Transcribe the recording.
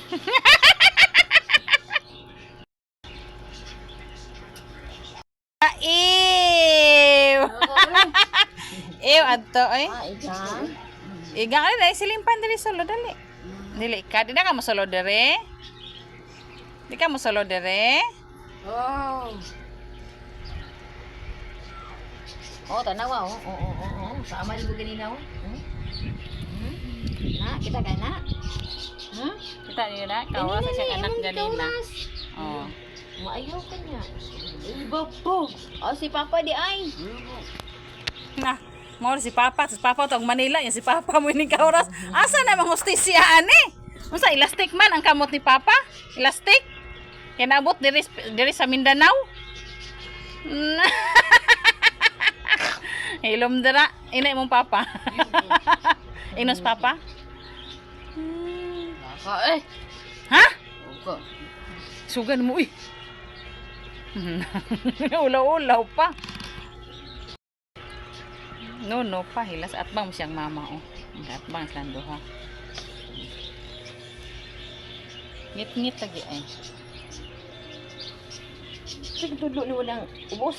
Ew! Ew, adto ay. Ikan. Igang ali dai silimpan diri solo dali. Dili ka, di na ka mo solo dere. Di ka mo solo dere. Oh. Oh, tanawa oh. Oh. Sama di ganina oh. Na, kita kay na. Kita ni na kawas sa siyang anak ganina. Oh. Maayo ka niya. Iba po. Oh, si Papa di ay. Na, mo si Papa tong Manila, yan si Papa mo ni kauras. Asa na mang hostesya ani? Unsa elastic man ang kamot ni Papa? Elastic? Kinabot diri sa Mindanao. Hilom dira, ina imong Papa. Inos Papa? Baka eh. Ha? Opo. Sugan mo eh. Ulaw-ulaw pa. No pa, hilas atbang mo siyang mama oh. Atbang silang duha. Ngit-ngit lagi ay. Sige tulo ni walang ubos.